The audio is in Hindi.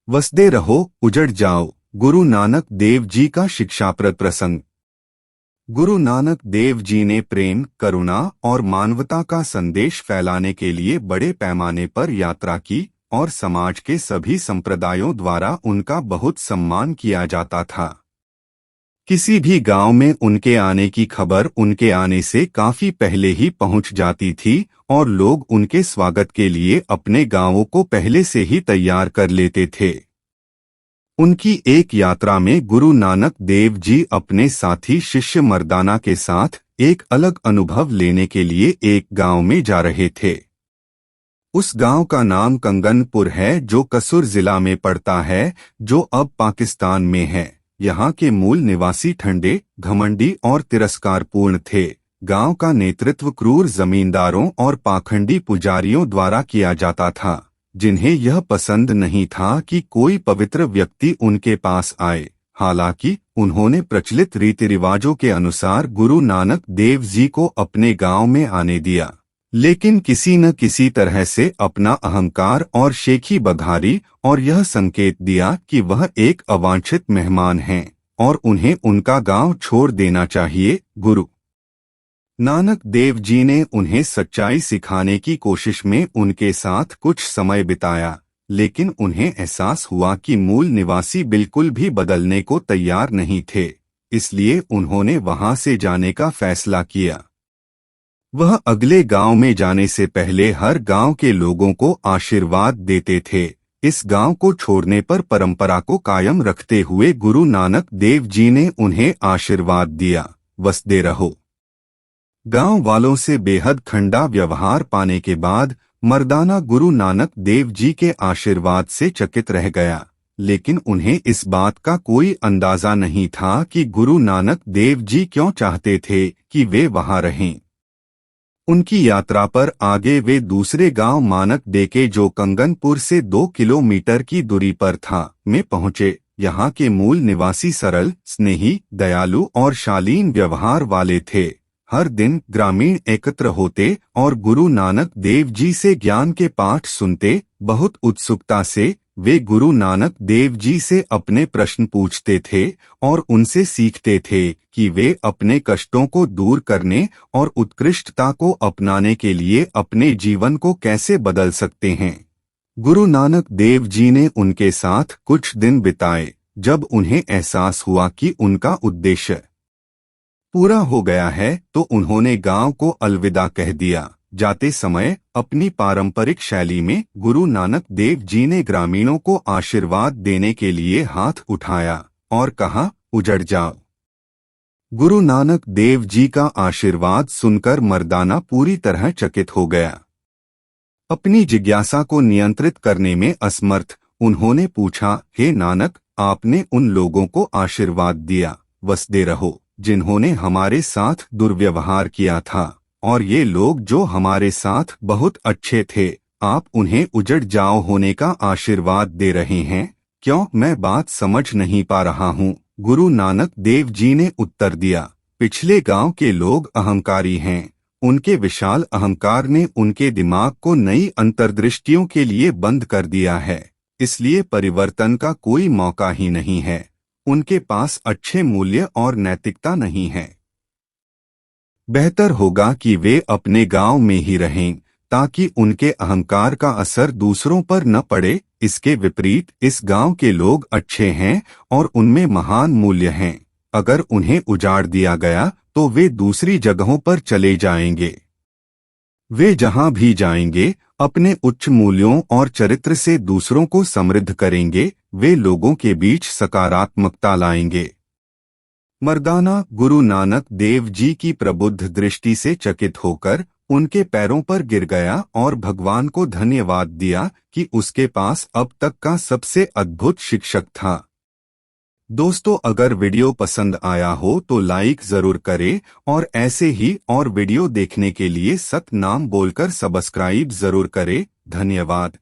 वसदे रहो, उजड़ जाओ। गुरु नानक देव जी का शिक्षाप्रद प्रसंग। गुरु नानक देव जी ने प्रेम, करुणा और मानवता का संदेश फैलाने के लिए बड़े पैमाने पर यात्रा की और समाज के सभी संप्रदायों द्वारा उनका बहुत सम्मान किया जाता था। किसी भी गांव में उनके आने की खबर उनके आने से काफी पहले ही पहुंच जाती थी और लोग उनके स्वागत के लिए अपने गांवों को पहले से ही तैयार कर लेते थे। उनकी एक यात्रा में गुरु नानक देव जी अपने साथी शिष्य मर्दाना के साथ एक अलग अनुभव लेने के लिए एक गांव में जा रहे थे। उस गांव का नाम कंगनपुर है, जो कसूर जिला में पड़ता है, जो अब पाकिस्तान में है। यहाँ के मूल निवासी ठंडे, घमंडी और तिरस्कारपूर्ण थे। गांव का नेतृत्व क्रूर जमींदारों और पाखंडी पुजारियों द्वारा किया जाता था, जिन्हें यह पसंद नहीं था कि कोई पवित्र व्यक्ति उनके पास आए। हालांकि उन्होंने प्रचलित रीति रिवाजों के अनुसार गुरु नानक देव जी को अपने गांव में आने दिया, लेकिन किसी न किसी तरह से अपना अहंकार और शेखी बघारी और यह संकेत दिया कि वह एक अवांछित मेहमान हैं और उन्हें उनका गांव छोड़ देना चाहिए। गुरु नानक देव जी ने उन्हें सच्चाई सिखाने की कोशिश में उनके साथ कुछ समय बिताया, लेकिन उन्हें एहसास हुआ कि मूल निवासी बिल्कुल भी बदलने को तैयार नहीं थे, इसलिए उन्होंने वहां से जाने का फैसला किया। वह अगले गांव में जाने से पहले हर गांव के लोगों को आशीर्वाद देते थे। इस गांव को छोड़ने पर परंपरा को कायम रखते हुए गुरु नानक देव जी ने उन्हें आशीर्वाद दिया, वसदे रहो। गांव वालों से बेहद ठंडा व्यवहार पाने के बाद मर्दाना गुरु नानक देव जी के आशीर्वाद से चकित रह गया, लेकिन उन्हें इस बात का कोई अंदाजा नहीं था कि गुरु नानक देव जी क्यों चाहते थे कि वे वहां रहें। उनकी यात्रा पर आगे वे दूसरे गांव मानक डेके, जो कंगनपुर से 2 किलोमीटर की दूरी पर था, में पहुंचे। यहाँ के मूल निवासी सरल, स्नेही, दयालु और शालीन व्यवहार वाले थे। हर दिन ग्रामीण एकत्र होते और गुरु नानक देव जी से ज्ञान के पाठ सुनते। बहुत उत्सुकता से वे गुरु नानक देव जी से अपने प्रश्न पूछते थे और उनसे सीखते थे कि वे अपने कष्टों को दूर करने और उत्कृष्टता को अपनाने के लिए अपने जीवन को कैसे बदल सकते हैं। गुरु नानक देव जी ने उनके साथ कुछ दिन बिताए। जब उन्हें एहसास हुआ कि उनका उद्देश्य पूरा हो गया है, तो उन्होंने गांव को अलविदा कह दिया। जाते समय अपनी पारंपरिक शैली में गुरु नानक देव जी ने ग्रामीणों को आशीर्वाद देने के लिए हाथ उठाया और कहा, उजड़ जाओ। गुरु नानक देव जी का आशीर्वाद सुनकर मर्दाना पूरी तरह चकित हो गया। अपनी जिज्ञासा को नियंत्रित करने में असमर्थ उन्होंने पूछा, हे नानक, आपने उन लोगों को आशीर्वाद दिया, वसदे रहो, जिन्होंने हमारे साथ दुर्व्यवहार किया था, और ये लोग जो हमारे साथ बहुत अच्छे थे, आप उन्हें उजड़ जाओ होने का आशीर्वाद दे रहे हैं। क्यों? मैं बात समझ नहीं पा रहा हूँ। गुरु नानक देव जी ने उत्तर दिया, पिछले गांव के लोग अहंकारी हैं। उनके विशाल अहंकार ने उनके दिमाग को नई अंतर्दृष्टियों के लिए बंद कर दिया है, इसलिए परिवर्तन का कोई मौका ही नहीं है। उनके पास अच्छे मूल्य और नैतिकता नहीं है। बेहतर होगा कि वे अपने गांव में ही रहें, ताकि उनके अहंकार का असर दूसरों पर न पड़े। इसके विपरीत इस गांव के लोग अच्छे हैं और उनमें महान मूल्य हैं। अगर उन्हें उजाड़ दिया गया तो वे दूसरी जगहों पर चले जाएंगे। वे जहां भी जाएंगे अपने उच्च मूल्यों और चरित्र से दूसरों को समृद्ध करेंगे। वे लोगों के बीच सकारात्मकता लाएंगे। मर्दाना गुरु नानक देव जी की प्रबुद्ध दृष्टि से चकित होकर उनके पैरों पर गिर गया और भगवान को धन्यवाद दिया कि उसके पास अब तक का सबसे अद्भुत शिक्षक था। दोस्तों, अगर वीडियो पसंद आया हो तो लाइक जरूर करें और ऐसे ही और वीडियो देखने के लिए सतनाम बोलकर सब्सक्राइब जरूर करें। धन्यवाद।